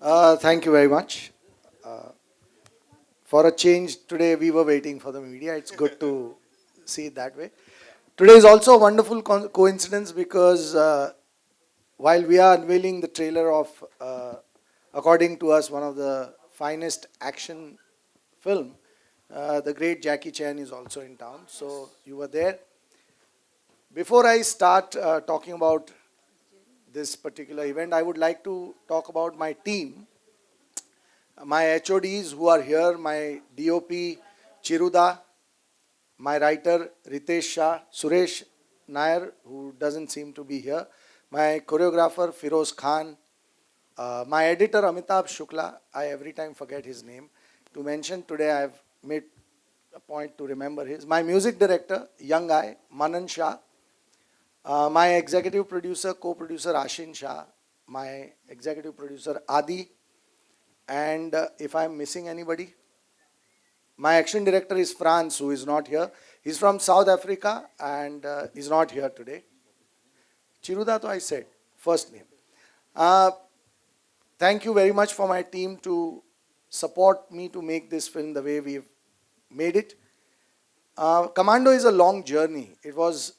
Thank you very much. Uh, for a change, today we were waiting for the media. It's good to see it that way. Today is also a wonderful coincidence because while we are unveiling the trailer of, according to us, one of the finest action film, the great Jackie Chan is also in town. So you were there. Before I start talking about this particular event, I would like to talk about my team. My HODs who are here, my DOP Chiruda, my writer Ritesh Shah, Suresh Nair, who doesn't seem to be here, my choreographer Firoz Khan, my editor Amitabh Shukla, I every time forget his name to mention. Today I have made a point to remember his. My music director, young guy, Manan Shah, my executive producer, co-producer Ashin Shah, my executive producer Adi, and if I'm missing anybody, my action director is Franz, who is not here. He's from South Africa and is not here today. Chiruda, to I said, first name. Uh, Thank you very much for my team to support me to make this film the way we've made it. Commando is a long journey. It was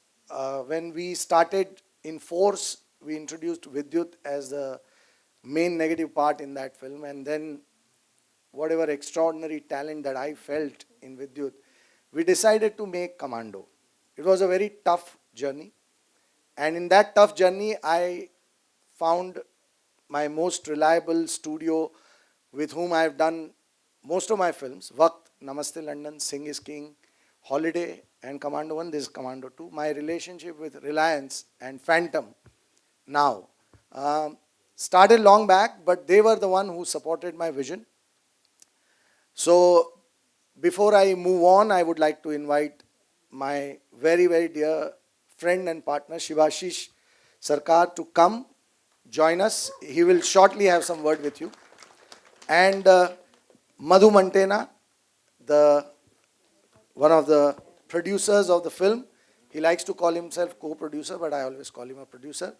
when we started in Force, we introduced Vidyut as the main negative part in that film, and then whatever extraordinary talent that I felt in Vidyut, we decided to make Commando. It was a very tough journey. And in that tough journey, I found my most reliable studio with whom I have done most of my films, Waqt, Namaste London, Singh is King, Holiday, and Commando 1, this is Commando 2. My relationship with Reliance and Phantom now started long back, but they were the one who supported my vision. So before I move on, I would like to invite my very, very dear friend and partner, Shivashish Sarkar, to come join us. He will shortly have some word with you. And Madhu Mantena, the one of the producers of the film. He likes to call himself co-producer, but I always call him a producer.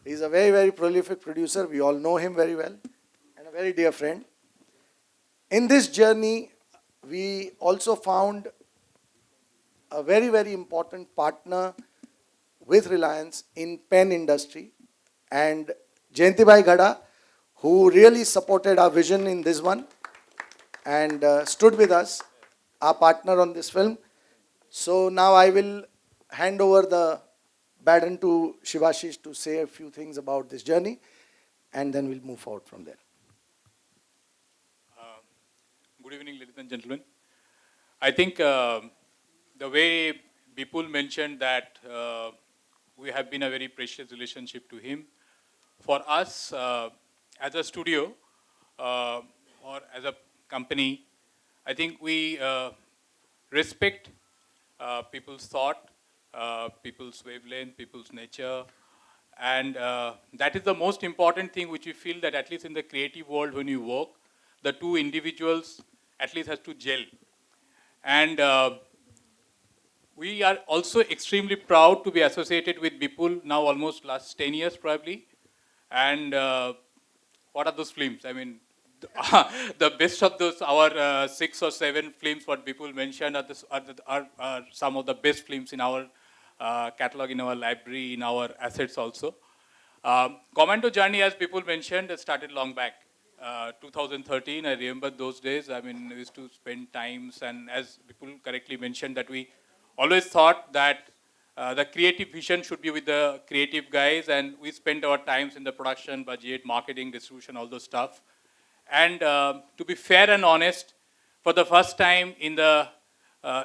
He's a very, very prolific producer. We all know him very well and a very dear friend. In this journey, we also found a very, very important partner with Reliance in pen industry, and Jayantibai Gada, who really supported our vision in this one and stood with us, our partner on this film. So now I will hand over the baton to Shivashish to say a few things about this journey, and then we'll move forward from there. Good evening, ladies and gentlemen. I think the way Bipul mentioned that we have been a very precious relationship to him. For us, as a studio or as a company, I think we respect people's thought, people's wavelength, people's nature, and that is the most important thing which we feel that at least in the creative world when you work, the two individuals at least has to gel. And we are also extremely proud to be associated with Bipul now almost last 10 years probably. And what are those films? I mean, the best of those, our 6 or 7 films, what Bipul mentioned, are some of the best films in our catalog, in our library, in our assets also. Commando journey, as people mentioned, started long back. 2013, I remember those days. I mean, we used to spend times, and as people correctly mentioned, that we always thought that the creative vision should be with the creative guys, and we spent our times in the production, budget, marketing, distribution, all those stuff. And to be fair and honest, for the first time in the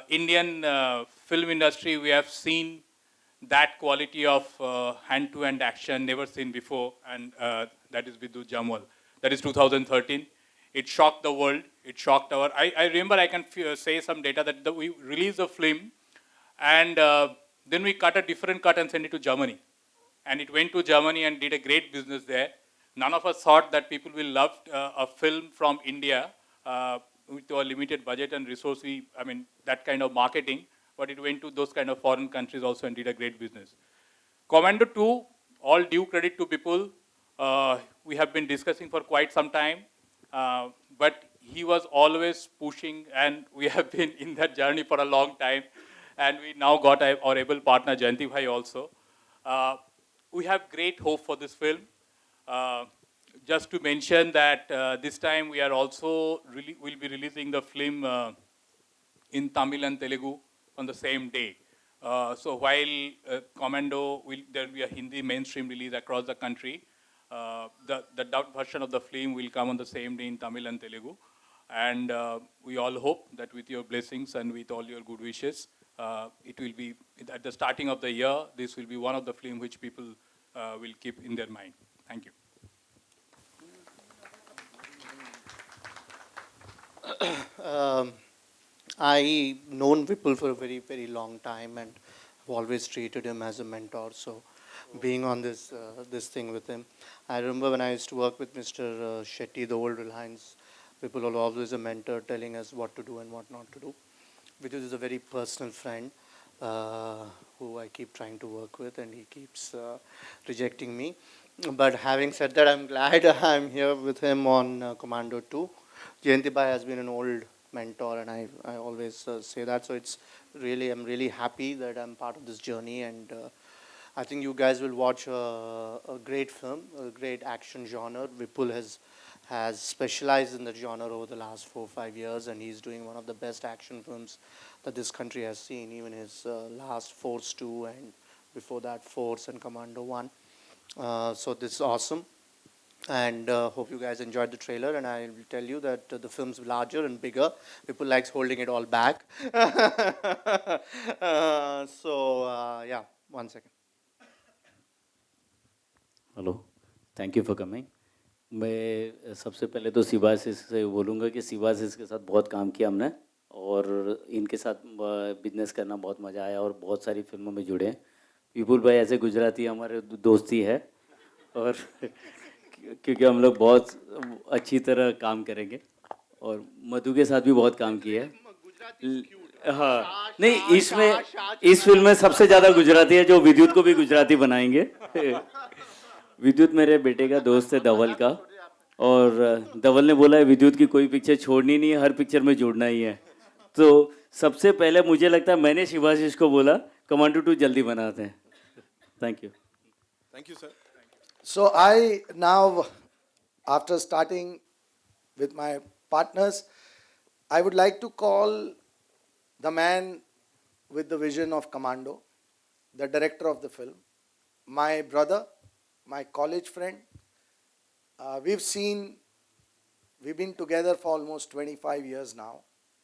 Indian film industry, we have seen that quality of hand-to-hand action never seen before, and that is Vidut Jamal. That is 2013. It shocked the world. It shocked our. I remember I can say some data that we released a film, and then we cut a different cut and sent it to Germany, and it went to Germany and did a great business there. None of us thought that people will love a film from India with a limited budget and resource. I mean, that kind of marketing, but it went to those kind of foreign countries also and did a great business. Commando 2, all due credit to Bipul. we have been discussing for quite some time, but he was always pushing, and we have been in that journey for a long time. And we now got our able partner Jayanti Bhai also. Uh, we have great hope for this film. Uh, just to mention that this time we are also will be releasing the film in Tamil and Telugu on the same day. So while Commando there will be a Hindi mainstream release across the country, the dubbed version of the film will come on the same day in Tamil and Telugu. And we all hope that with your blessings and with all your good wishes, it will be at the starting of the year. This will be one of the film which people will keep in their mind. Thank you. I known Vipul for a very, very long time and have always treated him as a mentor. So, being on this thing with him, I remember when I used to work with Mr. Shetty, the old Reliance, Vipul was always a mentor, telling us what to do and what not to do. Vipul is a very personal friend who I keep trying to work with, and he keeps rejecting me. But having said that, I'm glad I'm here with him on Commando 2. Jayanti Bhai has been an old mentor, and I always say that. So I'm really happy that I'm part of this journey, and I think you guys will watch a great film, a great action genre. Vipul has specialized in the genre over the last 4 or 5 years, and he's doing one of the best action films that this country has seen. Even his last Force 2, and before that Force and Commando 1. So this is awesome, and hope you guys enjoyed the trailer. And I will tell you that the film's larger and bigger. People likes holding it all back. Yeah, 1 second. Hello, thank you for coming. मैं सबसे पहले तो सिवासिस से बोलूँगा कि सिवासिस के साथ बहुत काम किया हमने, और इनके साथ बिजनेस करना बहुत मज़ा आया, और बहुत सारी फिल्मों में जुड़े हैं। विपुल भाई ऐसे गुजराती हमारे दोस्ती है, और क्योंकि हम लोग बहुत अच्छी तरह काम करेंगे, और मधु के साथ भी बहुत काम किया है। हाँ, नहीं, इस फिल्म में सबसे ज़्यादा गुजराती है, जो विद्युत को भी गुजराती बनाएंगे। विद्युत मेरे बेटे का दोस्त है धवल का, और धवल ने बोला है विद्युत की कोई पिक्चर छोड़नी नहीं है, हर पिक्चर में जुड़ना ही है। तो सबसे पहले मुझे लगता है मैंने शिवाशीष को बोला कमांडो 2 जल्दी बनाते हैं। Thank you. Thank you, sir. So I now, after starting with my partners, I would like to call the man with the vision of Commando, the director of the film, my brother, my college friend. We've been together for almost 25 years now,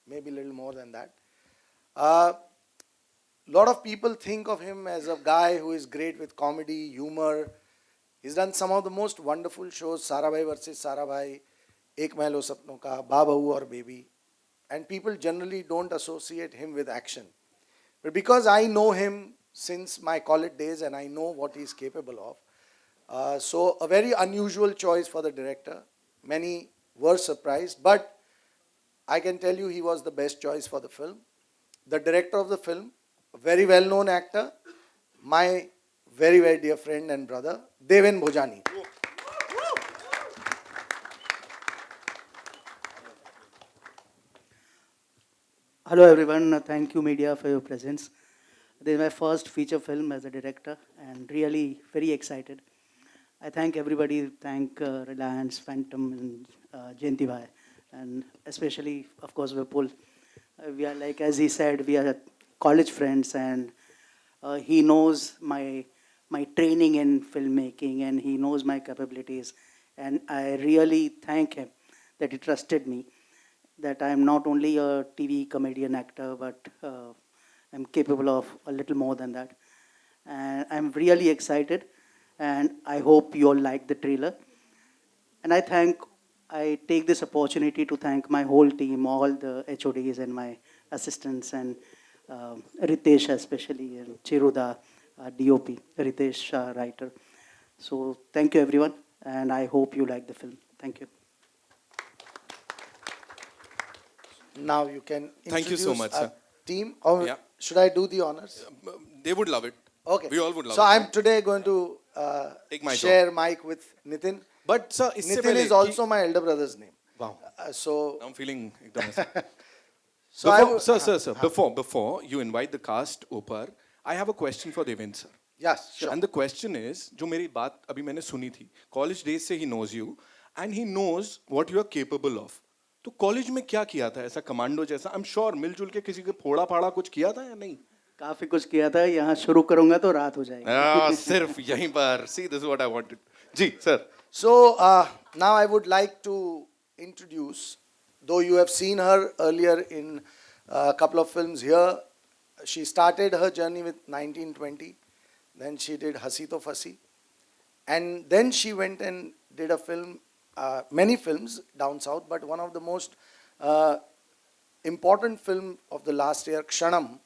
maybe a little more than that. Lot of people think of him as a guy who is great with comedy, humor. He's done some of the most wonderful shows, Sarabhai versus Sarabhai, Ek Mahal Ho Sapnon Ka, Babahu or Baby. And people generally don't associate him with action. But because I know him since my college days and I know what he's capable of, so a very unusual choice for the director. Many were surprised, but I can tell you he was the best choice for the film. The director of the film, a very well-known actor, my very, very dear friend and brother, Deven Bhojani. Hello everyone, thank you media for your presence. This is my first feature film as a director and really very excited. I thank everybody, thank Reliance, Phantom and Jayanti Bhai, and especially of course Vipul. We are like, as he said, we are college friends, and he knows my training in filmmaking and he knows my capabilities, and I really thank him that he trusted me, that I am not only a TV comedian actor, but I'm capable of a little more than that. And I'm really excited, and I hope you all like the trailer. And I take this opportunity to thank my whole team, all the HODs and my assistants, and Ritesh especially, and Chiruda, DOP, Ritesh, writer. So thank you everyone, and I hope you like the film. Thank you. Now you can Thank you so introduce much, our sir. team. Or Yeah. should I do the honors? They would love it. Okay. We all would love so it. I'm today going to Take my share mic with Nitin. But sir, इससे Nitin पहले is also my elder brother's name. Wow. So, I'm feeling एकदम ऐसा. so I Before, would- sir, before you invite the cast ऊपर, I have a question for Devendra sir. yes, sure. And the question is, जो मेरी बात अभी मैंने सुनी थी, college days से he knows you and he knows what you are capable of. तो कॉलेज में क्या किया था ऐसा कमांडो जैसा? I'm sure मिलजुल के किसी के फोड़ा फाड़ा कुछ किया था या नहीं? काफ़ी कुछ किया था, यहाँ शुरू करूँगा तो रात हो जाएगी. सिर्फ यहीं पर. See, this is what I wanted. Ji, sir. So now I would like to introduce, though you have seen her earlier in a couple of films here, she started her journey with 1920, then she did Hasi To Fasi, and then she went and did a film, many films down south, but one of the most important film of the last year, Kshanam.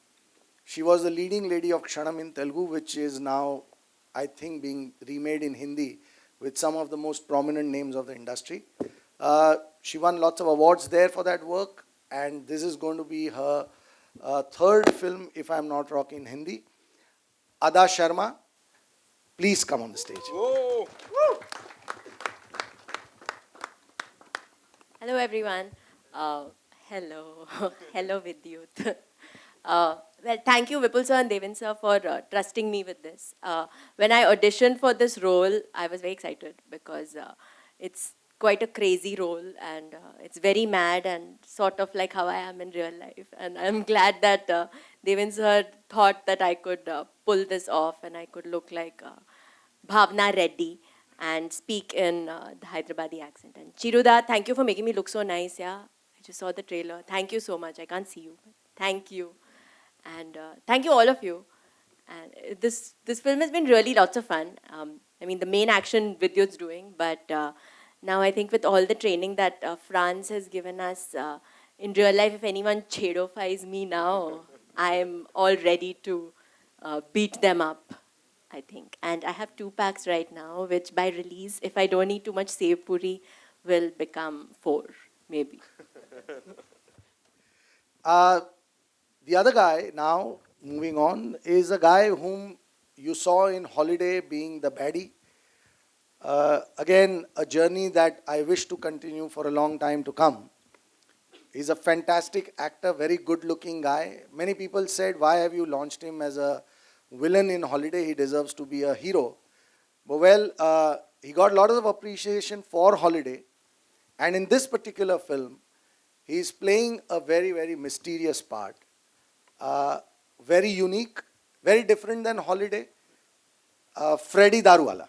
She was the leading lady of Kshanam in Telugu, which is now, I think, being remade in Hindi with some of the most prominent names of the industry. She won lots of awards there for that work, and this is going to be her third film, if I'm not wrong, in Hindi. Ada Sharma, please come on the stage. Oh. Hello, everyone. Hello. Hello, Vidyut. Well, thank you, Vipul sir and Devin sir, for trusting me with this. When I auditioned for this role, I was very excited because it's quite a crazy role and it's very mad and sort of like how I am in real life. And I'm glad that Devin sir thought that I could pull this off and I could look like Bhavna Reddy and speak in the Hyderabadi accent. And Chiruda, thank you for making me look so nice, yeah. I just saw the trailer. Thank you so much. I can't see you, but thank you. And thank you all of you. And this film has been really lots of fun. I mean, the main action Vidyut's doing, but now I think with all the training that France has given us, in real life, if anyone chedofies me now, I am all ready to beat them up, I think. And I have 2 packs right now, which by release, if I don't eat too much sev puri, will become 4, maybe. The other guy, now moving on, is a guy whom you saw in Holiday being the baddie. Again, a journey that I wish to continue for a long time to come. He's a fantastic actor, very good looking guy. Many people said, why have you launched him as a villain in Holiday? He deserves to be a hero. But well, he got a lot of appreciation for Holiday. And in this particular film, he's playing a very, very mysterious part. Very unique, very different than Holiday. Freddy Daruwala.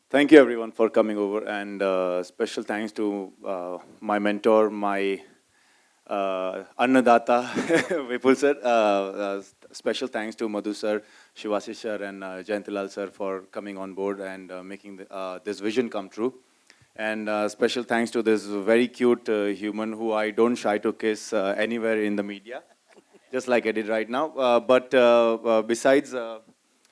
Thank you everyone for coming over, and special thanks to my mentor, my Annadata, Vipul sir. Special thanks to Madhu sir, Shivasi sir, and Jayantilal sir for coming on board and making this vision come true. And special thanks to this very cute human who I don't shy to kiss anywhere in the media, just like I did right now. But besides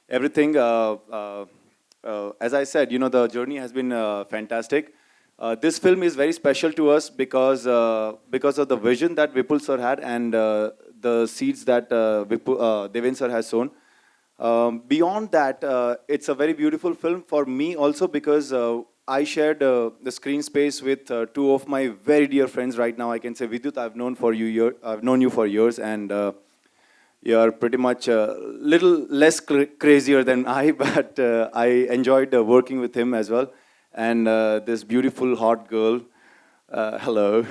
everything, as I said, you know, the journey has been fantastic. This film is very special to us because of the vision that Vipul sir had and the seeds that Devin sir has sown. Beyond that, it's a very beautiful film for me also because I shared the screen space with 2 of my very dear friends right now. I can say, Vidyut, I've known you for years, and you're pretty much a little less crazier than I, but I enjoyed working with him as well. And this beautiful, hot girl, hello.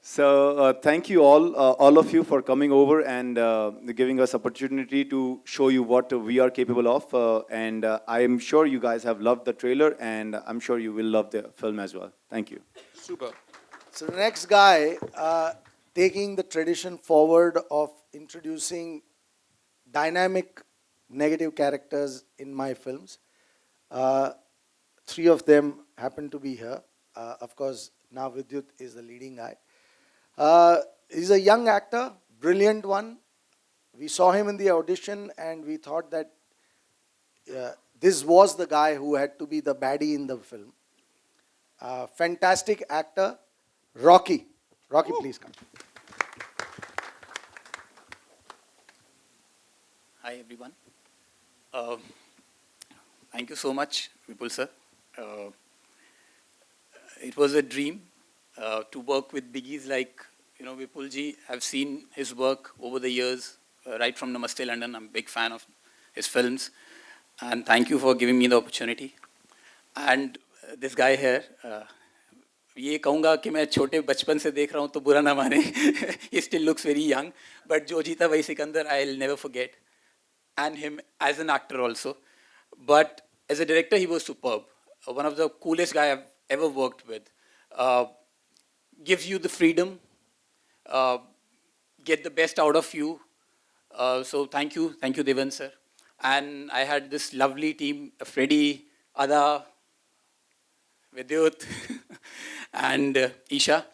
So thank you all of you for coming over and giving us opportunity to show you what we are capable of. And I am sure you guys have loved the trailer, and I'm sure you will love the film as well. Thank you. Super. So the next guy, taking the tradition forward of introducing dynamic negative characters in my films. 3 of them happen to be here. Of course, now Vidyut is the leading guy. He's a young actor, brilliant one. We saw him in the audition and we thought that this was the guy who had to be the baddie in the film. Fantastic actor, Rocky. Rocky, please come. Hi everyone. Uh, Thank you so much, Vipul sir. Uh, it was a dream to work with biggies like Vipul ji. I've seen his work over the years, right from Namaste London. I'm a big fan of his films, and thank you for giving me the opportunity. And this guy here, ये कहूँगा कि मैं छोटे बचपन से देख रहा हूँ तो बुरा ना माने. He still looks very young, but जो जीता वही Sikandar, I'll never forget, and him as an actor also. But as a director, he was superb. One of the coolest guy I've ever worked with. Uh, Gives you the freedom, uh, get the best out of you. So thank you, Devan sir. And I had this lovely team, Freddie, Ada, Vidyut, and Isha.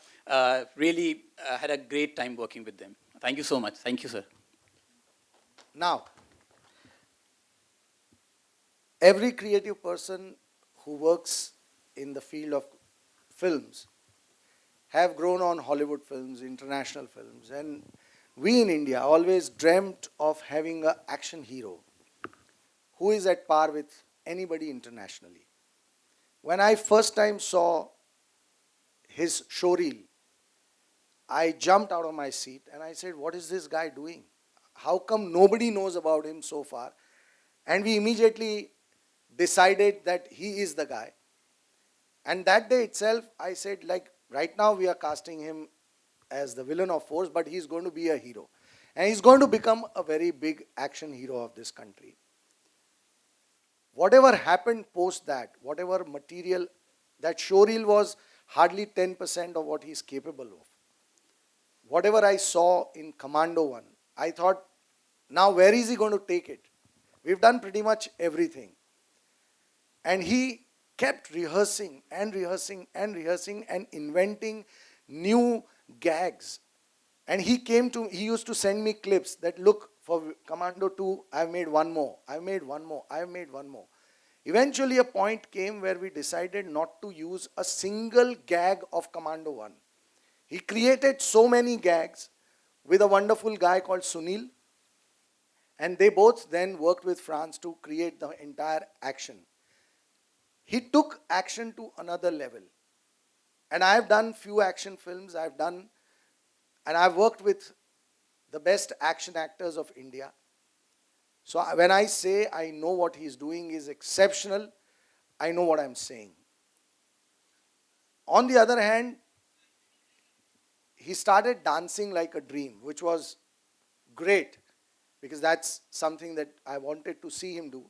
Really had a great time working with them. Thank you so much. Thank you, sir. Now, every creative person who works in the field of films have grown on Hollywood films, international films, and we in India always dreamt of having an action hero who is at par with anybody internationally. When I first time saw his showreel, I jumped out of my seat and I said, what is this guy doing? How come nobody knows about him so far? And we immediately decided that he is the guy. And that day itself, I said, like, right now we are casting him as the villain of Force, but he's going to be a hero. And he's going to become a very big action hero of this country. Whatever happened post that, whatever material, that showreel was hardly 10% of what he's capable of. Whatever I saw in Commando 1, I thought, now where is he going to take it? We've done pretty much everything. And he kept rehearsing and rehearsing and rehearsing and inventing new gags. And he used to send me clips that, look, for Commando 2, I've made one more, I've made one more, I've made one more. Eventually a point came where we decided not to use a single gag of Commando 1. He created so many gags with a wonderful guy called Sunil, and they both then worked with France to create the entire action. He took action to another level. And I've done few action films, and I've worked with the best action actors of India. So when I say I know what he's doing is exceptional, I know what I'm saying. On the other hand, he started dancing like a dream, which was great, because that's something that I wanted to see him do.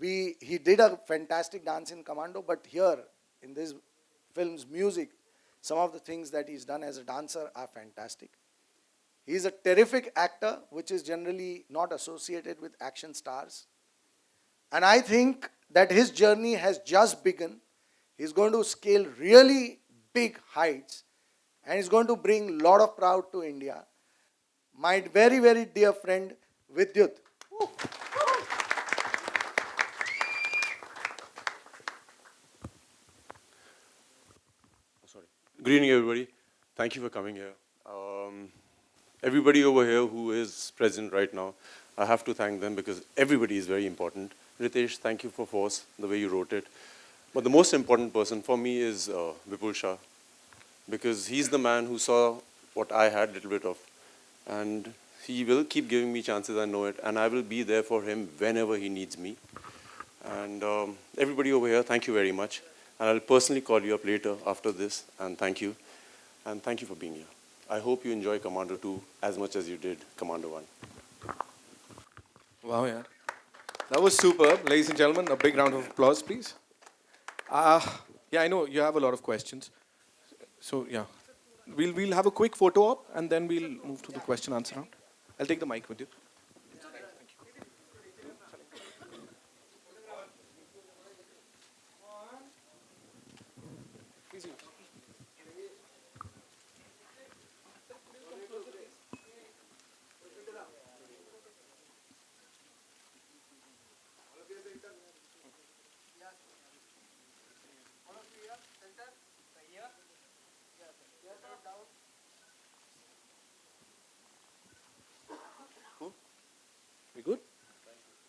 He did a fantastic dance in Commando, but here in this film's music, some of the things that he's done as a dancer are fantastic. He's a terrific actor, which is generally not associated with action stars. And I think that his journey has just begun. He's going to scale really big heights, and he's going to bring a lot of pride to India. My very, very dear friend, Vidyut. Good evening, everybody. Thank you for coming here. Everybody over here who is present right now, I have to thank them because everybody is very important. Ritesh, thank you for Force, the way you wrote it. But the most important person for me is Vipul Shah, because he's the man who saw what I had a little bit of. And he will keep giving me chances, I know it, and I will be there for him whenever he needs me. And everybody over here, thank you very much. And I'll personally call you up later after this, and thank you. And thank you for being here. I hope you enjoy Commando 2 as much as you did Commando 1. Wow, yeah. That was superb. Ladies and gentlemen, a big round of applause, please. Yeah, I know you have a lot of questions. So, yeah. We'll have a quick photo op, and then we'll move to the question answer round. I'll take the mic with you.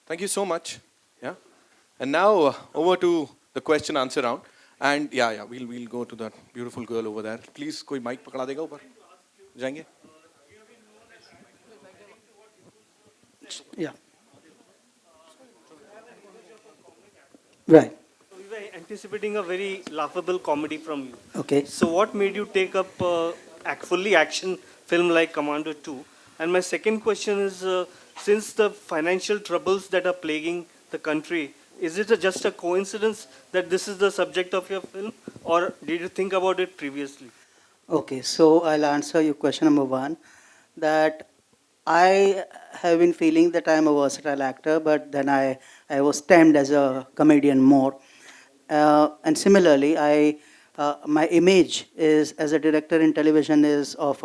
Thank you so much. Yeah. And now over to the question answer round. And we'll go to that beautiful girl over there. Please, कोई mic पकड़ा देगा ऊपर? जाएंगे? Yeah. Right. We were anticipating a very laughable comedy from you. Okay. So what made you take up fully action film like Commando 2? And my second question is, since the financial troubles that are plaguing the country, is it just a coincidence that this is the subject of your film, or did you think about it previously? Okay, so I'll answer your question number one, that I have been feeling that I am a versatile actor, but then I was tempt as a comedian more. And similarly, my image is as a director in television is of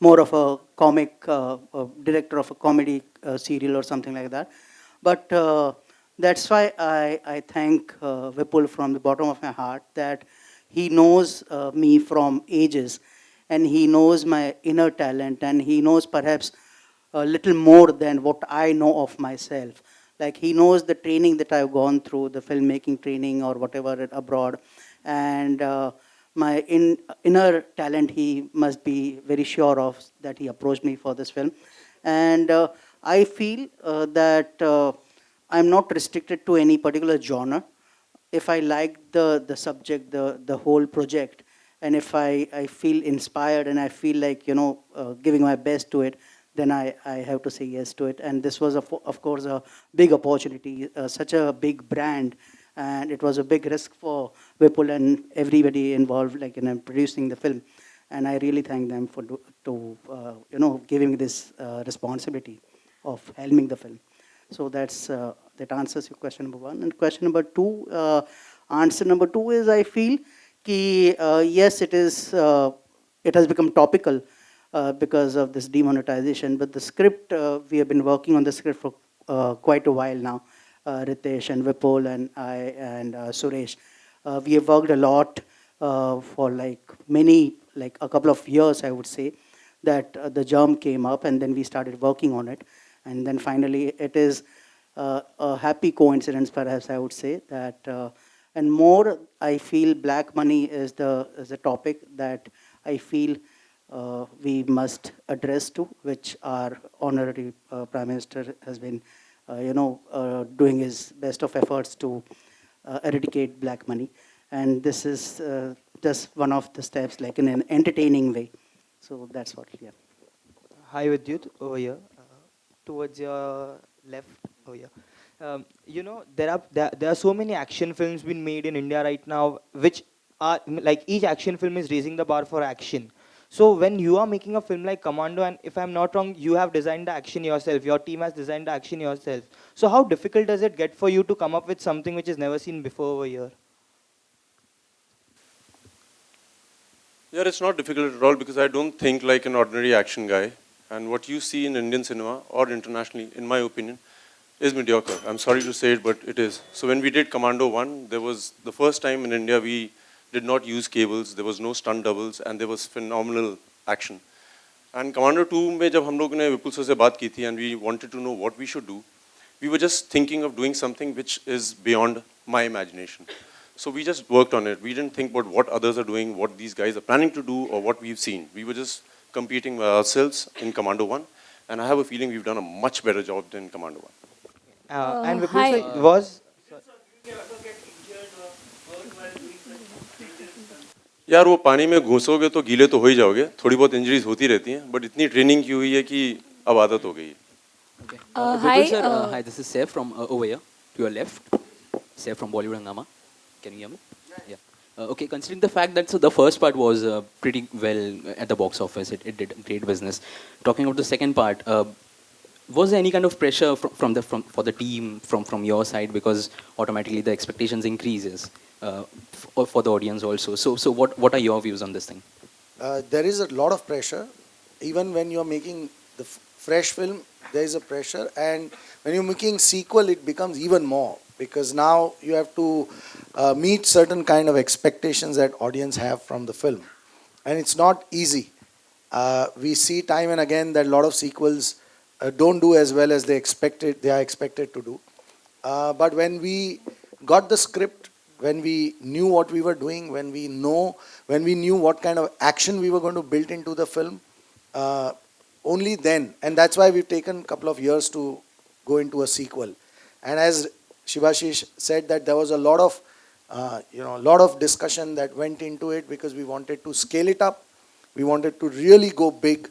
more of a comic director of a comedy serial or something like that. But that's why I thank Vipul from the bottom of my heart that he knows me from ages, and he knows my inner talent, and he knows perhaps a little more than what I know of myself. Like he knows the training that I've gone through, the filmmaking training or whatever abroad, and my inner talent he must be very sure of that he approached me for this film. And I feel that I'm not restricted to any particular genre. If I like the subject, the whole project, and if I feel inspired and I feel like, giving my best to it, then I have to say yes to it. And this was, of course, a big opportunity, such a big brand, and it was a big risk for Vipul and everybody involved, like in producing the film. And I really thank them for giving this responsibility of helming the film. So that answers your question number one. And question number two, answer number two is I feel ki, yes, it has become topical because of this demonetization. But the script, we have been working on the script for quite a while now. Ritesh and Vipul and I and Suresh. We have worked a lot for a couple of years, I would say, that the germ came up and then we started working on it. And then finally, it is a happy coincidence, perhaps I would say, that, and more, I feel black money is the topic that I feel we must address to, which our honorary Prime Minister has been, doing his best of efforts to eradicate black money. And this is just one of the steps, like in an entertaining way. So that's what, yeah. Hi, Vidyut, over here. Towards your left over here. There are so many action films being made in India right now, which are like each action film is raising the bar for action. So when you are making a film like Commando, and if I'm not wrong, you have designed the action yourself, your team has designed the action yourself. So how difficult does it get for you to come up with something which is never seen before over here? Yeah, it's not difficult at all because I don't think like an ordinary action guy. And what you see in Indian cinema or internationally, in my opinion, is mediocre. I'm sorry to say it, but it is. So when we did Commando 1, there was the first time in India we did not use cables, there was no stunt doubles, and there was phenomenal action. And Commando 2 में जब हम लोग ने विपुल sir से बात की थी and we wanted to know what we should do, we were just thinking of doing something which is beyond my imagination. So we just worked on it. We didn't think about what others are doing, what these guys are planning to do, or what we've seen. We were just competing with ourselves in Commando 1, and I have a feeling we've done a much better job than Commando 1. And Vipul sir was... यार वो पानी में घुसोगे तो गीले तो हो ही जाओगे, थोड़ी बहुत इंजरीज होती रहती हैं, बट इतनी ट्रेनिंग की हुई है कि अब आदत हो गई है. Hi, this is Saif from over here, to your left. Saif from Bollywood Hungama. Can you hear me? Yeah. Okay, considering the fact that so the first part was pretty well at the box office, it did great business. Talking about the second part, was there any kind of pressure for the team from your side, because automatically the expectations increases for the audience also? So what are your views on this thing? There is a lot of pressure. Even when you're making the fresh film, there is a pressure, and when you're making sequel, it becomes even more, because now you have to meet certain kind of expectations that audience have from the film, and it's not easy. We see time and again that a lot of sequels don't do as well as they are expected to do. But when we got the script, when we knew what we were doing, when we knew what kind of action we were going to build into the film, only then, and that's why we've taken a couple of years to go into a sequel. And as Shivashish said, that there was a lot of discussion that went into it because we wanted to scale it up. We wanted to really go big,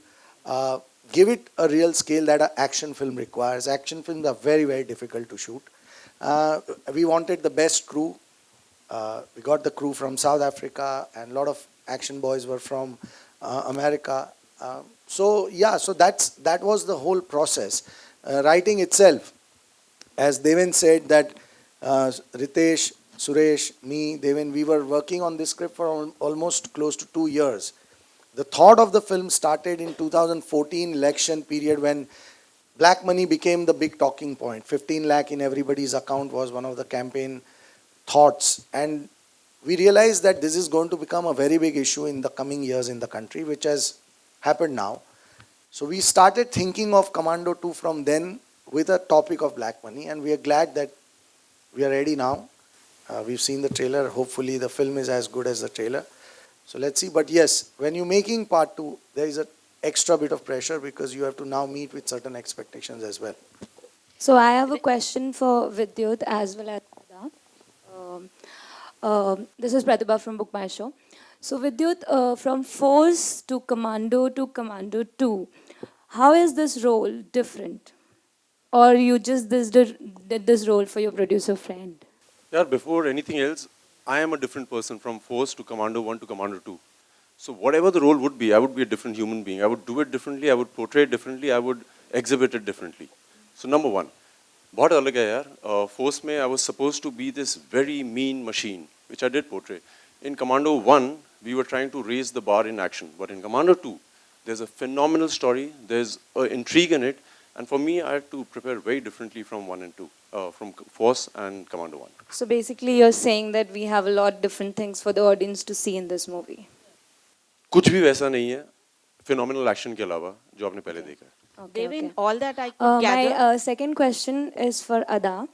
give it a real scale that an action film requires. Action films are very, very difficult to shoot. We wanted the best crew. We got the crew from South Africa, and a lot of action boys were from America. So that was the whole process. Writing itself, as Deven said, that Ritesh, Suresh, me, Deven, we were working on this script for almost close to 2 years. The thought of the film started in 2014 election period when black money became the big talking point. 15 lakh in everybody's account was one of the campaign thoughts. And we realized that this is going to become a very big issue in the coming years in the country, which has happened now. So we started thinking of Commando 2 from then with a topic of black money, and we are glad that we are ready now. We've seen the trailer. Hopefully the film is as good as the trailer. So let's see. But yes, when you're making part 2, there is an extra bit of pressure because you have to now meet with certain expectations as well. So I have a question for Vidyut as well as Pratibha. This is Pratibha from Book My Show. So Vidyut, from Force to Commando 2, how is this role different? Or you just did this role for your producer friend? Yeah, before anything else, I am a different person from Force to Commando 1 to Commando 2. So whatever the role would be, I would be a different human being. I would do it differently, I would portray it differently, I would exhibit it differently. So number one, बहुत अलग है यार. Force में I was supposed to be this very mean machine, which I did portray. In Commando 1, we were trying to raise the bar in action. But in Commando 2, there's a phenomenal story, there's an intrigue in it, and for me, I had to prepare very differently from 1 and 2, from Force and Commando 1. So basically you're saying that we have a lot different things for the audience to see in this movie. कुछ भी वैसा नहीं है, phenomenal action के अलावा जो आपने पहले देखा है. Okay. All that I could gather. My second question is for Ada.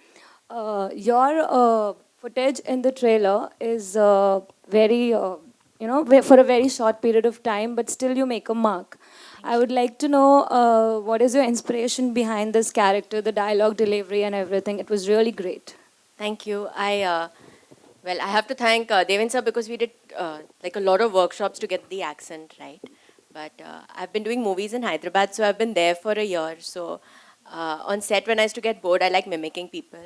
Your footage in the trailer is very, for a very short period of time, but still you make a mark. I would like to know what is your inspiration behind this character, the dialogue delivery and everything. It was really great. Thank you. I have to thank Devin sir because we did a lot of workshops to get the accent right. But I've been doing movies in Hyderabad, so I've been there for a year. So on set, when I used to get bored, I like mimicking people.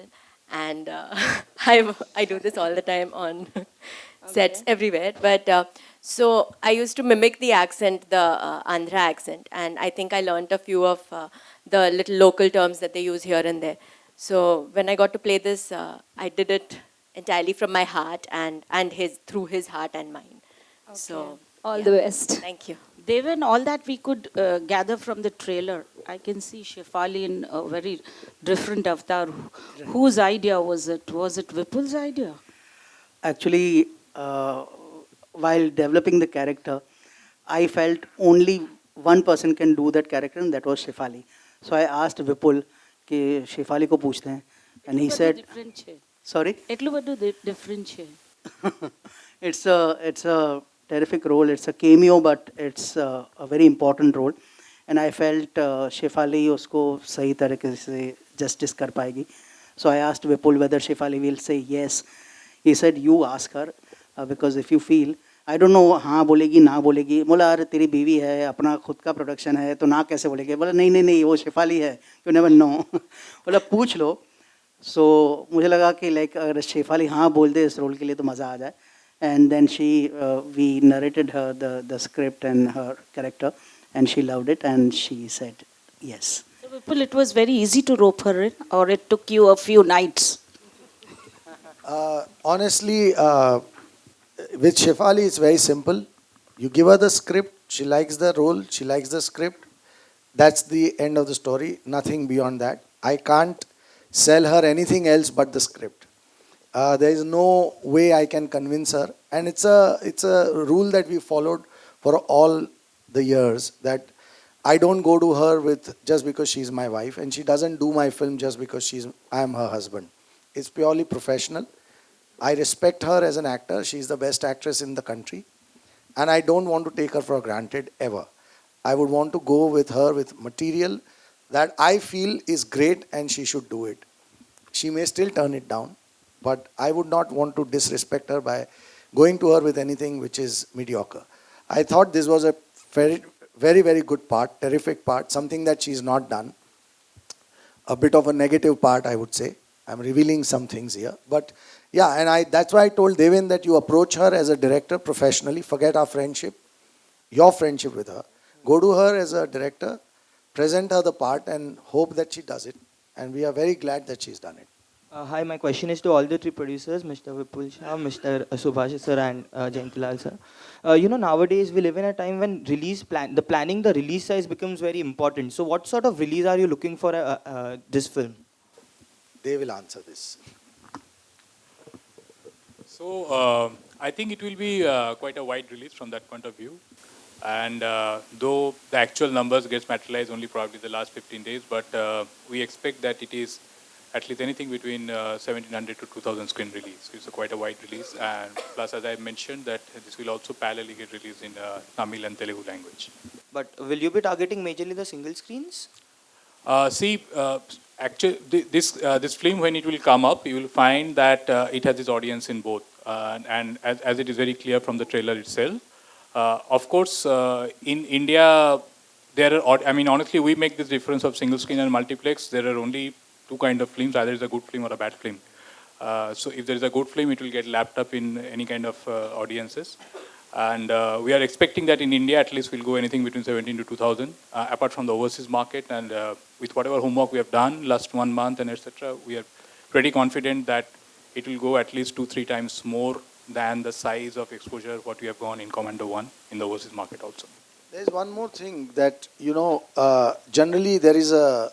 And I do this all the time on sets everywhere. But so I used to mimic the accent, the Andhra accent. And I think I learned a few of the little local terms that they use here and there. So when I got to play this, I did it entirely from my heart and through his heart and mine. Okay. So all the best. Thank you. Devin, all that we could gather from the trailer, I can see Shefali in a very different avatar. Whose idea was it? Was it Vipul's idea? Actually, while developing the character, I felt only one person can do that character, and that was Shefali. So I asked Vipul कि Shefali को पूछते हैं, and he said, sorry? Etlu badu different. It's a terrific role. It's a cameo, but it's a very important role. And I felt Shefali उसको सही तरीके से justice कर पाएगी. So I asked Vipul whether Shefali will say yes. He said, you ask her, because if you feel, I don't know, हाँ बोलेगी ना बोलेगी. बोला अरे तेरी बीवी है, अपना खुद का प्रोडक्शन है, तो ना कैसे बोलेगी? बोला नहीं वो शेफाली है. You never know. बोला पूछ लो. So मुझे लगा कि अगर शेफाली हाँ बोल दे इस रोल के लिए तो मज़ा आ जाए. And then we narrated her the script and her character, and she loved it, and she said yes. So Vipul, it was very easy to rope her in, or it took you a few nights? Honestly, with Shefali, it's very simple. You give her the script, she likes the role, she likes the script. That's the end of the story, nothing beyond that. I can't sell her anything else but the script. There is no way I can convince her, and it's a rule that we followed for all the years, that I don't go to her with just because she's my wife, and she doesn't do my film just because I am her husband. It's purely professional. I respect her as an actor. She's the best actress in the country. And I don't want to take her for granted ever. I would want to go with her with material that I feel is great and she should do it. She may still turn it down, but I would not want to disrespect her by going to her with anything which is mediocre. I thought this was a very, very, very good part, terrific part, something that she's not done. A bit of a negative part, I would say. I'm revealing some things here. But yeah, and that's why I told Devin that you approach her as a director professionally, forget our friendship, your friendship with her. Go to her as a director, present her the part and hope that she does it. And we are very glad that she's done it. Hi, my question is to all the three producers, Mr. Vipul Shah, Mr. Subhash sir, and Jayantilal sir. Nowadays we live in a time when the release size becomes very important. So, what sort of release are you looking for this film? They will answer this. So I think it will be quite a wide release from that point of view. And though the actual numbers gets materialized only probably the last 15 days, but we expect that it is at least anything between 1,700 to 2,000 screen release. It's quite a wide release. And plus, as I mentioned, that this will also parallelly get released in Tamil and Telugu language. But will you be targeting majorly the single screens? Actually, this film, when it will come up, you will find that it has its audience in both. And as it is very clear from the trailer itself, of course, in India, honestly, we make this difference of single screen and multiplex. There are only two kind of films, either it's a good film or a bad film. So if there is a good film, it will get lapped up in any kind of audiences. And we are expecting that in India, at least, we'll go anything between 17 to 2,000, apart from the overseas market. And with whatever homework we have done last 1 month and etc., we are pretty confident that it will go at least 2-3 times more than the size of exposure what we have gone in Commando 1 in the overseas market also. There's one more thing that, generally there is a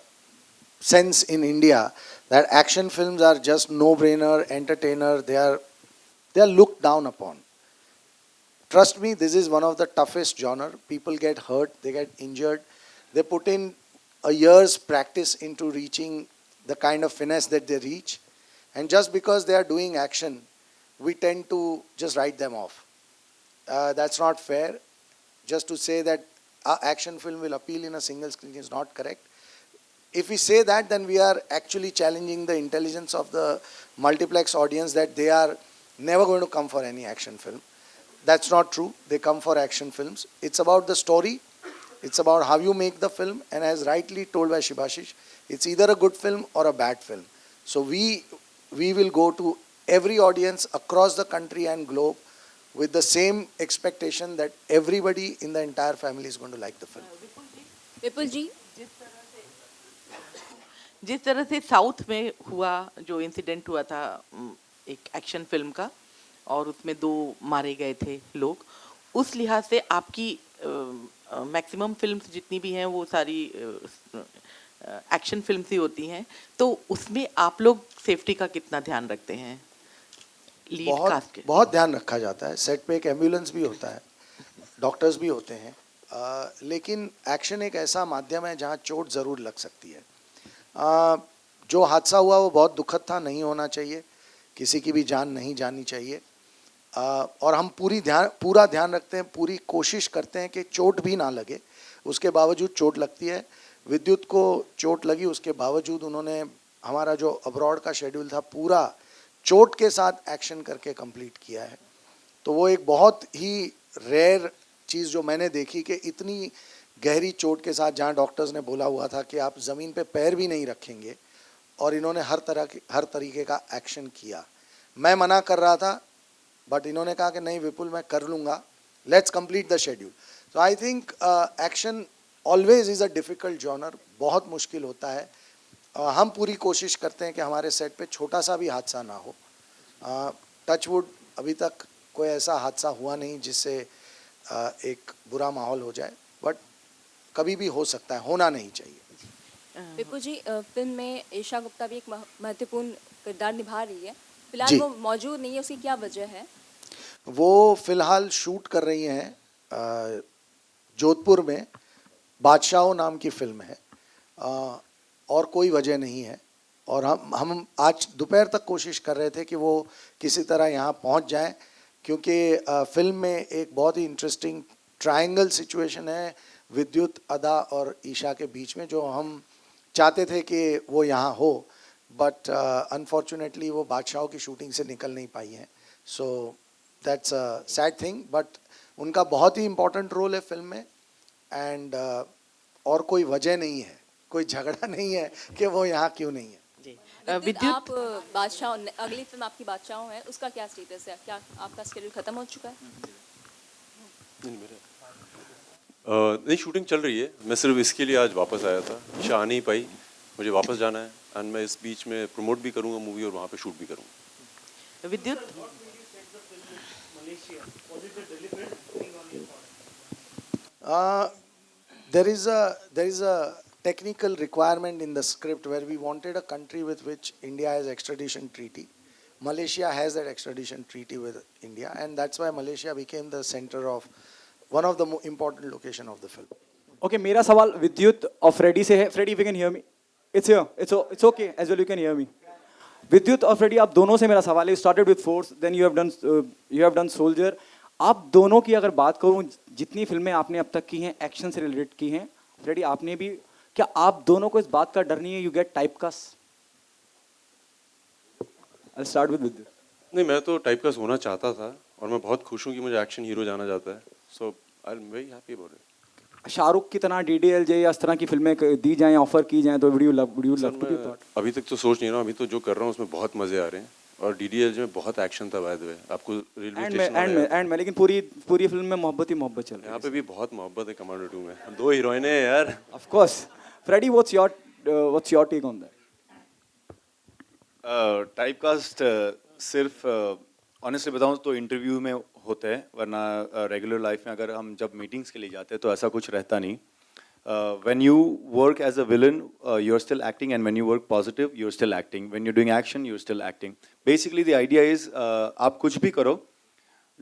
sense in India that action films are just no-brainer, entertainer, they are looked down upon. Trust me, this is one of the toughest genre. People get hurt, they get injured. They put in a year's practice into reaching the kind of finesse that they reach. And just because they are doing action, we tend to just write them off. That's not fair. Just to say that our action film will appeal in a single screen is not correct. If we say that, then we are actually challenging the intelligence of the multiplex audience that they are never going to come for any action film. That's not true. They come for action films. It's about the story. It's about how you make the film. And as rightly told by Shibashish, it's either a good film or a bad film. So we will go to every audience across the country and globe with the same expectation that everybody in the entire family is going to like the film. Vipul ji? जिस तरह से south में हुआ जो incident हुआ था एक action film का और उसमें 2 मारे गए थे लोग, उस लिहाज से आपकी मैक्सिमम फिल्म्स जितनी भी हैं वो सारी एक्शन फिल्म्स ही होती हैं, तो उसमें आप लोग सेफ्टी का कितना ध्यान रखते हैं? बहुत ध्यान रखा जाता है. सेट पे एक एम्बुलेंस भी होता है, डॉक्टर्स भी होते हैं, लेकिन एक्शन एक ऐसा माध्यम है जहाँ चोट ज़रूर लग सकती है. जो हादसा हुआ वो बहुत दुखद था, नहीं होना चाहिए, किसी की भी जान नहीं जानी चाहिए. और हम पूरा ध्यान रखते हैं, पूरी कोशिश करते हैं कि चोट भी ना लगे. उसके बावजूद चोट लगती है. विद्युत को चोट लगी, उसके बावजूद उन्होंने हमारा जो अब्रॉड का शेड्यूल था पूरा चोट के साथ एक्शन करके कंप्लीट किया है. तो वो एक बहुत ही रेयर चीज़ जो मैंने देखी कि इतनी गहरी चोट के साथ, जहाँ डॉक्टर्स ने बोला हुआ था कि आप ज़मीन पे पैर भी नहीं रखेंगे, और इन्होंने हर तरीके का एक्शन किया. मैं मना कर रहा था, बट इन्होंने कहा कि नहीं विपुल मैं कर लूँगा, let's complete the schedule. So I think action always is a difficult genre, बहुत मुश्किल होता है. हम पूरी कोशिश करते हैं कि हमारे सेट पे छोटा सा भी हादसा ना हो. टचवुड अभी तक कोई ऐसा हादसा हुआ नहीं जिससे एक बुरा माहौल हो जाए, बट कभी भी हो सकता है, होना नहीं चाहिए. विपुल जी, फिल्म में ईशा गुप्ता भी एक महत्वपूर्ण किरदार निभा रही है. फिलहाल वो मौजूद नहीं है, उसकी क्या वजह है? वो फिलहाल शूट कर रही हैं जोधपुर में. बादशाहों नाम की फिल्म है, और कोई वजह नहीं है. और हम आज दोपहर तक कोशिश कर रहे थे कि वो किसी तरह यहाँ पहुँच जाएं, क्योंकि फिल्म में एक बहुत ही इंटरेस्टिंग ट्रायंगल सिचुएशन है विद्युत, अदा और ईशा के बीच में, जो हम चाहते थे कि वो यहाँ हो, बट अनफॉर्चुनेटली वो बादशाहों की शूटिंग से निकल नहीं पाई हैं. So that's a sad thing, but उनका बहुत ही इम्पोर्टेंट रोल है फिल्म में. एंड और कोई वजह नहीं है, कोई झगड़ा नहीं है कि वो यहाँ क्यों नहीं है. विद्युत, आप बादशाह, अगली फिल्म आपकी बादशाहों है, उसका क्या स्टेटस है? क्या आपका शेड्यूल खत्म हो चुका है? नहीं, शूटिंग चल रही है. मैं सिर्फ इसके लिए आज वापस आया था. ईशा आ नहीं पाई, मुझे वापस जाना है, एंड मैं इस बीच में प्रमोट भी करूँगा मूवी और वहाँ पे शूट भी करूँगा. विद्युत, there is a technical requirement in the script where we wanted a country with which India has extradition treaty. Malaysia has that extradition treaty with India, and that's why Malaysia became the center of one of the important location of the film. Okay, मेरा सवाल विद्युत और Freddie से है. Freddie, if you can hear me, it's here. It's okay as well. You can hear me. विद्युत और Freddy, आप दोनों से मेरा सवाल है. You started with Force, then you have done Soldier. आप दोनों की अगर बात करूं, जितनी फिल्में आपने अब तक की हैं एक्शन से रिलेटेड की हैं, फ्रेडी आपने भी, क्या आप दोनों को इस बात का डर नहीं है you get typecast? I'll start with विद्युत. नहीं, मैं तो टाइपकास्ट होना चाहता था और मैं बहुत खुश हूँ कि मुझे एक्शन हीरो जाना जाता है. So I am very happy about it. Shahrukh की तरह DDLJ या इस तरह की फिल्में दी जाएं, ऑफर की जाएं, तो would you love to be part? अभी तक तो सोच नहीं रहा हूँ. अभी तो जो कर रहा हूँ उसमें बहुत मजे आ रहे हैं, और DDLJ में बहुत एक्शन था. बाय द वे, आपको रेलवे स्टेशन एंड में लेकिन पूरी फिल्म में मोहब्बत ही मोहब्बत चल रही है. यहाँ पे भी बहुत मोहब्बत है. कमांडो 2 में 2 हीरोइन है यार. Of course. Freddie, what's your take on that? Typecast सिर्फ ऑनेस्टली बताऊं तो इंटरव्यू में होता है, वरना रेगुलर लाइफ में अगर हम जब मीटिंग्स के लिए जाते हैं तो ऐसा कुछ रहता नहीं. When you work as a villain, you're still acting, and when you work positive, you're still acting. When you're doing action, you're still acting. Basically, the idea is, आप कुछ भी करो,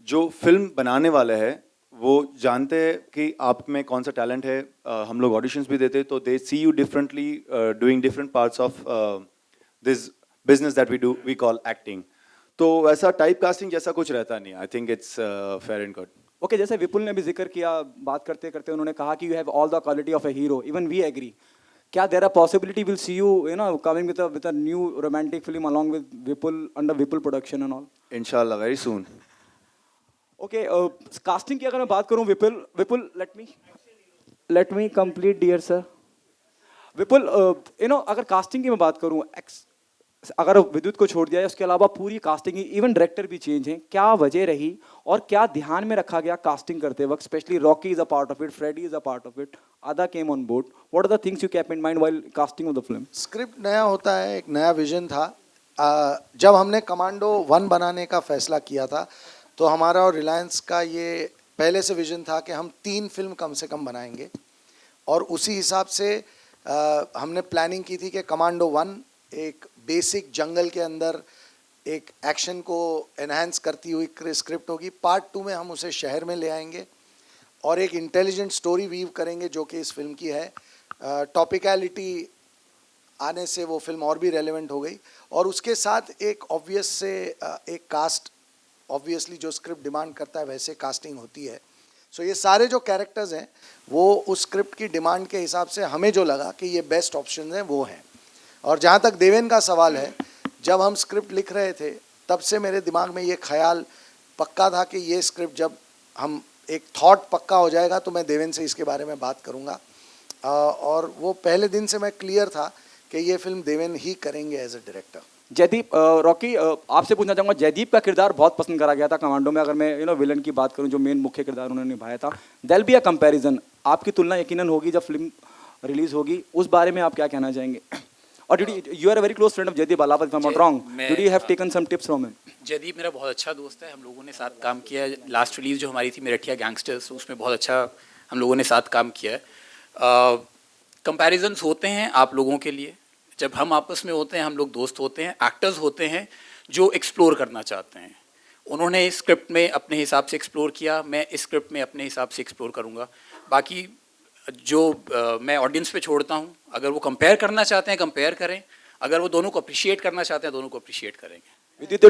जो फिल्म बनाने वाले हैं वो जानते हैं कि आप में कौन सा टैलेंट है. हम लोग ऑडिशंस भी देते हैं, तो they see you differently, doing different parts of this business that we call acting. तो वैसा टाइप कास्टिंग जैसा कुछ रहता नहीं. I think it's fair and good. Okay, जैसे विपुल ने भी जिक्र किया, बात करते करते उन्होंने कहा कि you have all the quality of a hero. Even we agree. क्या there are possibility will see you coming with a new romantic film along with Vipul, under Vipul production and all? इंशाल्लाह, वेरी सून. ओके, कास्टिंग की अगर मैं बात करूं, Vipul let me complete dear sir. Vipul, अगर casting की मैं बात करूं, अगर विद्युत को छोड़ दिया है, उसके अलावा पूरी कास्टिंग, इवन डायरेक्टर भी चेंज हैं, क्या वजह रही और क्या ध्यान में रखा गया कास्टिंग करते वक्त? Specially Rocky is a part of it, Freddy is a part of it, Ada came on board. What are the things you keep in mind while casting of the film? Script नया होता है, एक नया vision था. जब हमने commando 1 बनाने का फैसला किया था, तो हमारा और रिलायंस का ये पहले से विजन था कि हम 3 फिल्म कम से कम बनाएंगे, और उसी हिसाब से हमने प्लानिंग की थी कि कमांडो 1 एक बेसिक जंगल के अंदर एक एक्शन को एनहांस करती हुई स्क्रिप्ट होगी. पार्ट 2 में हम उसे शहर में ले आएंगे और एक इंटेलिजेंट स्टोरी वीव करेंगे जो कि इस फिल्म की है. टॉपिकलिटी आने से वो फिल्म और भी रेलेवेंट हो गई, और उसके साथ एक ऑब्वियस से एक कास्ट, ऑब्वियसली जो स्क्रिप्ट डिमांड करता है वैसे कास्टिंग होती है. सो ये सारे जो कैरेक्टर्स हैं वो उस स्क्रिप्ट की डिमांड के हिसाब से हमें जो लगा कि ये बेस्ट ऑप्शन हैं वो हैं. और जहाँ तक देवेन का सवाल है, जब हम स्क्रिप्ट लिख रहे थे तब से मेरे दिमाग में ये ख्याल पक्का था कि ये स्क्रिप्ट जब हम एक थॉट पक्का हो जाएगा तो मैं देवेन से इसके बारे में बात करूँगा. और वो पहले दिन से मैं क्लियर था कि ये फिल्म देवेन ही करेंगे as a director. Jaideep, Rocky, आपसे पूछना चाहूँगा, जयदीप का किरदार बहुत पसंद करा गया था कमांडो में. अगर मैं विलन की बात करूँ, जो मेन मुख्य किरदार उन्होंने निभाया था, देयर बी अ कंपैरिजन. आपकी तुलना यकीनन होगी जब फिल्म रिलीज होगी, उस बारे में आप क्या कहना चाहेंगे? और you are a very close friend of Jaydeep Alawat, if I'm not wrong. Did you have taken some tips from him? Jaideep मेरा बहुत अच्छा दोस्त है. हम लोगों ने साथ काम किया है. लास्ट रिलीज जो हमारी थी मेरठिया गैंगस्टर्स, उसमें बहुत अच्छा हम लोगों ने साथ काम किया है. कंपैरिजन्स होते हैं आप लोगों के लिए. जब हम आपस में होते हैं, हम लोग दोस्त होते हैं. एक्टर्स होते हैं जो एक्सप्लोर करना चाहते हैं. उन्होंने इस स्क्रिप्ट में अपने हिसाब से एक्सप्लोर किया, मैं इस स्क्रिप्ट में अपने हिसाब से एक्सप्लोर करूँगा. बाकी जो मैं ऑडियंस पे छोड़ता हूँ, अगर वो कंपेयर करना चाहते हैं कंपेयर करें, अगर वो दोनों को अप्रिशिएट करना चाहते हैं, दोनों को अप्रिशिएट करेंगे. Vidyut,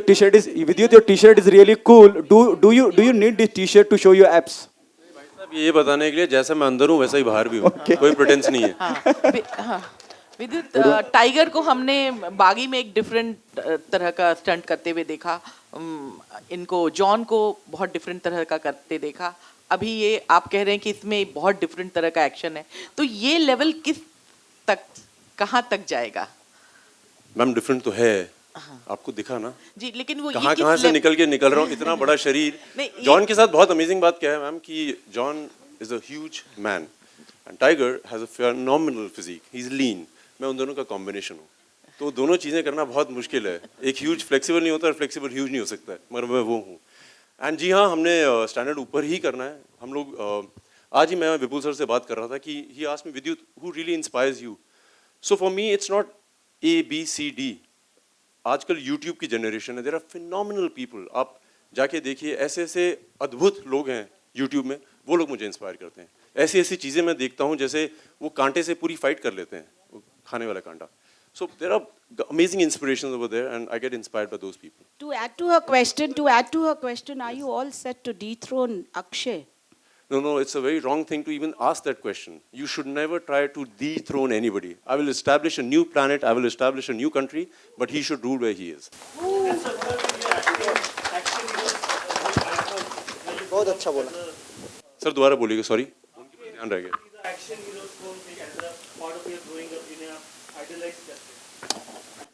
your T-shirt is really cool. Do you need this T-shirt to show your abs? ये बताने के लिए जैसा मैं अंदर हूँ वैसा ही बाहर भी हूँ. कोई प्रेटेंस नहीं है. हाँ, विद्युत, टाइगर को हमने बागी में एक डिफरेंट तरह का स्टंट करते हुए देखा. इनको जॉन को बहुत डिफरेंट तरह का करते देखा. अभी ये आप कह रहे हैं कि इसमें बहुत डिफरेंट तरह का एक्शन है, तो ये लेवल किस तक, कहाँ तक जाएगा? मैम डिफरेंट तो है. आपको दिखा ना जी, लेकिन वो कहाँ से निकल रहा हूँ, इतना बड़ा शरीर. जॉन के साथ बहुत अमेजिंग बात क्या है मैम कि John is a huge man and Tiger has a phenomenal physique. He is lean. मैं उन दोनों का कॉम्बिनेशन हूँ, तो दोनों चीज़ें करना बहुत मुश्किल है. एक ह्यूज फ्लेक्सिबल नहीं होता और फ्लेक्सिबल ह्यूज नहीं हो सकता है, मगर मैं वो हूँ. एंड जी हाँ, हमने स्टैंडर्ड ऊपर ही करना है. हम लोग आज ही मैं विपुल सर से बात कर रहा था कि ही asked me, Vidyut, who really inspires you? So for me it's not ABCD. आजकल YouTube की जनरेशन है. There are phenomenal people. आप जाके देखिए, ऐसे ऐसे अद्भुत लोग हैं YouTube में, वो लोग मुझे इंस्पायर करते हैं. ऐसी ऐसी चीज़ें मैं देखता हूँ, जैसे वो कांटे से पूरी फाइट कर लेते हैं, वो खाने वाला कांटा. So there are amazing inspirations over there, and I get inspired by those people. To add to her question, are you all set to dethrone Akshay? No, it's a very wrong thing to even ask that question. You should never try to dethrone anybody. I will establish a new planet, I will establish a new country, but he should rule where he is. बहुत अच्छा बोला. Sir दोबारा बोलिएगा, sorry. ध्यान रह गया.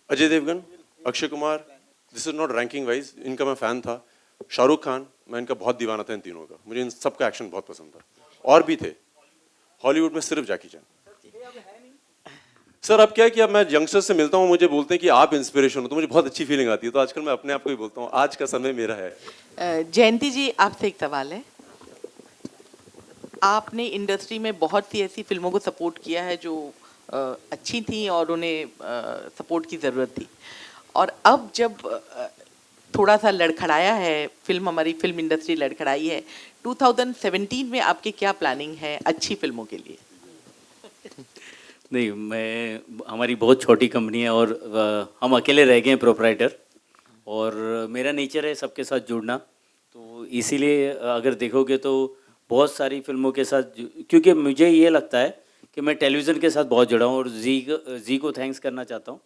Ajay Devgan, Akshay Kumar, this is not ranking wise. इनका मैं फैन था. शाहरुख खान, मैं इनका बहुत दीवाना था इन तीनों का. मुझे इन सबका एक्शन बहुत पसंद था. और भी थे. हॉलीवुड में सिर्फ जैकी चैन. सर अब क्या है कि अब मैं यंगस्टर्स से मिलता हूँ, मुझे बोलते हैं कि आप इंस्पिरेशन हो, तो मुझे बहुत अच्छी फीलिंग आती है. तो आजकल मैं अपने आप को ही बोलता हूँ आज का समय मेरा है. जयंती जी, आपसे एक सवाल है. आपने इंडस्ट्री में बहुत सी ऐसी फिल्मों को सपोर्ट किया है जो अच्छी थी और उन्हें सपोर्ट की ज़रूरत थी, और अब जब थोड़ा सा लड़खड़ाया है हमारी फिल्म इंडस्ट्री लड़खड़ाई है, 2017 में आपकी क्या प्लानिंग है अच्छी फिल्मों के लिए? नहीं, हमारी बहुत छोटी कंपनी है और हम अकेले रह गए हैं प्रोप्राइटर, और मेरा नेचर है सबके साथ जुड़ना. तो इसीलिए अगर देखोगे तो बहुत सारी फिल्मों के साथ, क्योंकि मुझे ये लगता है कि मैं टेलीविज़न के साथ बहुत जुड़ा हूँ, और जी को थैंक्स करना चाहता हूँ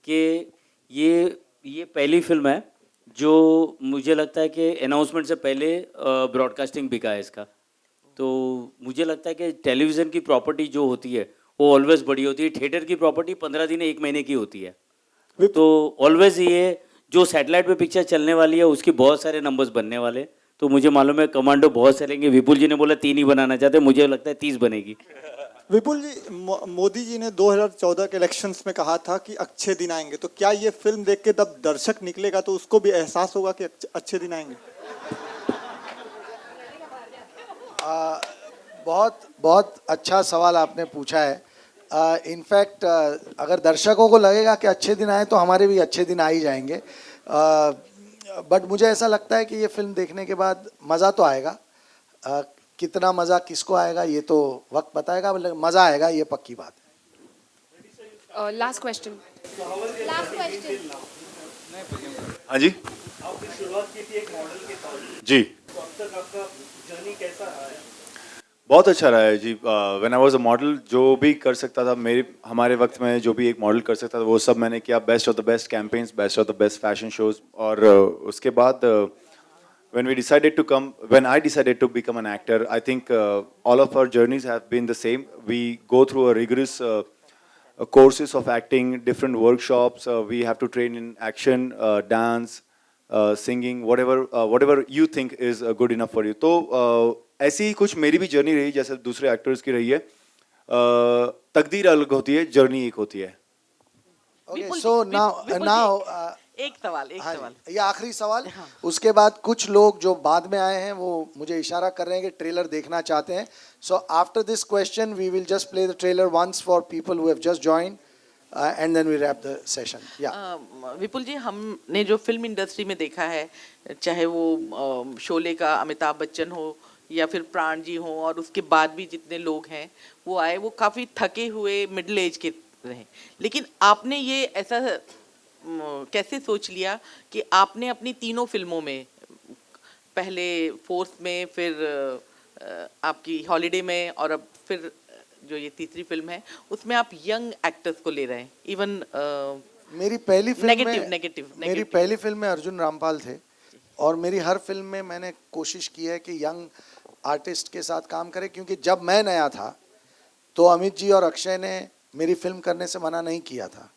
कि ये पहली फिल्म है जो मुझे लगता है कि अनाउंसमेंट से पहले ब्रॉडकास्टिंग बिका है इसका. तो मुझे लगता है कि टेलीविज़न की प्रॉपर्टी जो होती है वो ऑलवेज़ बड़ी होती है. थिएटर की प्रॉपर्टी 15 दिन 1 महीने की होती है. तो ऑलवेज़ ये जो सैटेलाइट पे पिक्चर चलने वाली है उसकी बहुत सारे नंबर्स बनने वाले. तो मुझे मालूम है कमांडो बहुत चलेंगे. विपुल जी ने बोला 3 ही बनाना चाहते, मुझे लगता है 30 बनेगी. विपुल जी, मोदी जी ने 2014 के इलेक्शंस में कहा था कि अच्छे दिन आएंगे, तो क्या ये फिल्म देख के तब दर्शक निकलेगा तो उसको भी एहसास होगा कि अच्छे दिन आएंगे? बहुत अच्छा सवाल आपने पूछा है. इनफैक्ट अगर दर्शकों को लगेगा कि अच्छे दिन आए तो हमारे भी अच्छे दिन आ ही जाएंगे. बट मुझे ऐसा लगता है कि ये फिल्म देखने के बाद मज़ा तो आएगा. कितना मज़ा किसको आएगा ये तो वक्त बताएगा, मतलब मज़ा आएगा, ये पक्की बात है. Last question. हाँ जी. आपने शुरुआत की थी एक मॉडल के साथ जी. तो अब तक आपका जर्नी कैसा रहा है? बहुत अच्छा रहा है जी. When I was a model, जो भी कर सकता था हमारे वक्त में, जो भी एक मॉडल कर सकता था वो सब मैंने किया. Best of the best campaigns, best of the best fashion shows. और उसके बाद when I decided to become an actor, I think all of our journeys have been the same. We go through a rigorous courses of acting, different workshops. We have to train in action, dance, singing, whatever you think is good enough for you. तो ऐसी ही कुछ मेरी भी journey रही जैसे दूसरे actors की रही है. तकदीर अलग होती है, जर्नी एक होती है. Okay, so now एक सवाल. ये आखिरी सवाल. उसके बाद कुछ लोग जो बाद में आए हैं वो मुझे इशारा कर रहे हैं कि ट्रेलर देखना चाहते हैं. So after this question we will just play the trailer once for people who have just joined and then we wrap the session. Vipul ji, हमने जो फिल्म इंडस्ट्री में देखा है, चाहे वो शोले का अमिताभ बच्चन हो या फिर प्राण जी हो, और उसके बाद भी जितने लोग हैं वो आए, वो काफ़ी थके हुए मिडिल एज के रहे, लेकिन आपने ये ऐसा कैसे सोच लिया कि आपने अपनी तीनों फिल्मों में, पहले फोर्स में, फिर आपकी हॉलिडे में, और अब फिर जो ये तीसरी फिल्म है उसमें आप यंग एक्टर्स को ले रहे हैं, इवन मेरी पहली फिल्म में नेगेटिव मेरी पहली फिल्म में अर्जुन रामपाल थे, और मेरी हर फिल्म में मैंने कोशिश की है कि यंग आर्टिस्ट के साथ काम करें, क्योंकि जब मैं नया था तो अमित जी और अक्षय ने मेरी फिल्म करने से मना नहीं किया था।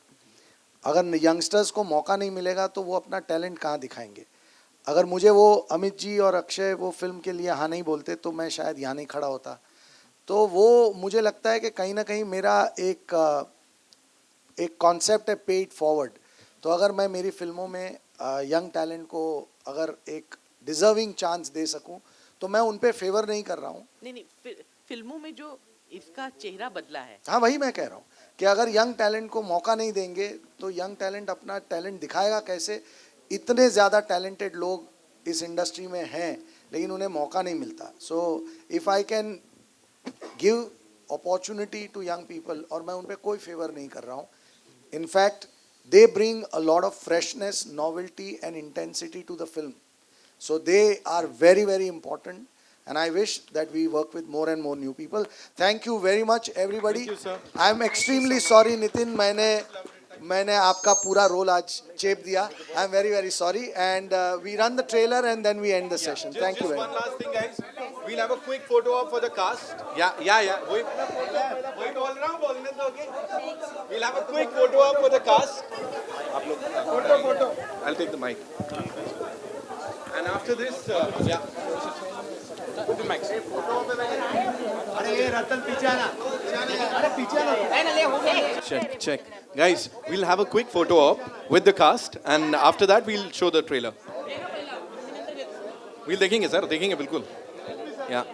अगर यंगस्टर्स को मौका नहीं मिलेगा तो वो अपना टैलेंट कहाँ दिखाएंगे। अगर मुझे वो अमित जी और अक्षय वो फिल्म के लिए हाँ नहीं बोलते तो मैं शायद यहाँ नहीं खड़ा होता। तो वो मुझे लगता है कि कहीं ना कहीं मेरा एक कॉन्सेप्ट है पेड फॉरवर्ड। तो अगर मैं मेरी फिल्मों में यंग टैलेंट को अगर एक डिजर्विंग चांस दे सकूं तो मैं उन पे फेवर नहीं कर रहा हूं। नहीं, फिल्मों में जो इसका चेहरा बदला है। हाँ, वही मैं कह रहा हूँ कि अगर यंग टैलेंट को मौका नहीं देंगे तो यंग टैलेंट अपना टैलेंट दिखाएगा कैसे। इतने ज़्यादा टैलेंटेड लोग इस इंडस्ट्री में हैं लेकिन उन्हें मौका नहीं मिलता। So if I can give opportunity to young people, और मैं उन पर कोई फेवर नहीं कर रहा हूँ। In fact they bring a lot of freshness, novelty and intensity to the film. So they are very, very important, and I wish that we work with more and more new people. Thank you very much everybody. Thank you, sir. I am extremely sorry Nitin, मैंने आपका पूरा role आज चेप दिया. I am very, very sorry, and we run the trailer and then we end the session. Thank you very much. One last thing, guys. We'll have a quick photo op for the cast. Yeah. वही बोल रहा हूँ, बोलने दो, okay? We'll have a quick photo op for the cast. आप लोग photo. I'll take the mic. And after this, yeah. Put the mic. अरे ये रतन पीछे आना, अरे पीछे आना। Check. Guys, we'll have a quick photo op with the cast, and after that we'll show the trailer. We'll देखेंगे sir, देखेंगे बिल्कुल. Yeah.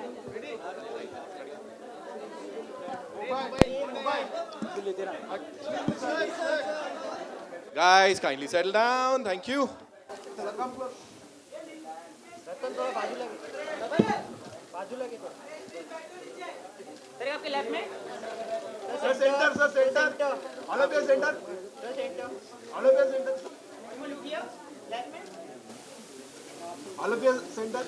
Guys, kindly settle down. Thank you. Sir centre all of your centre all of your centre all of your centre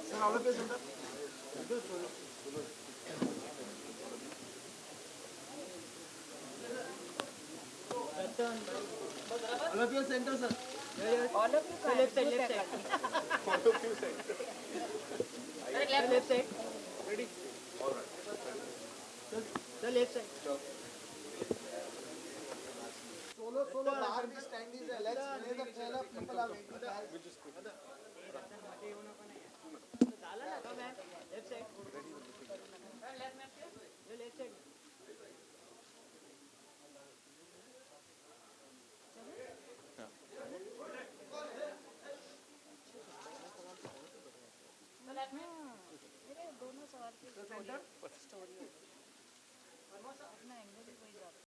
sir all of your centre all of your centre sir All of you left side. All of you centre Left side. Ready alright sir left side solo बाहर भी standees है let's play the trailer people are waiting will just left side left side दोनों सवाल की story है।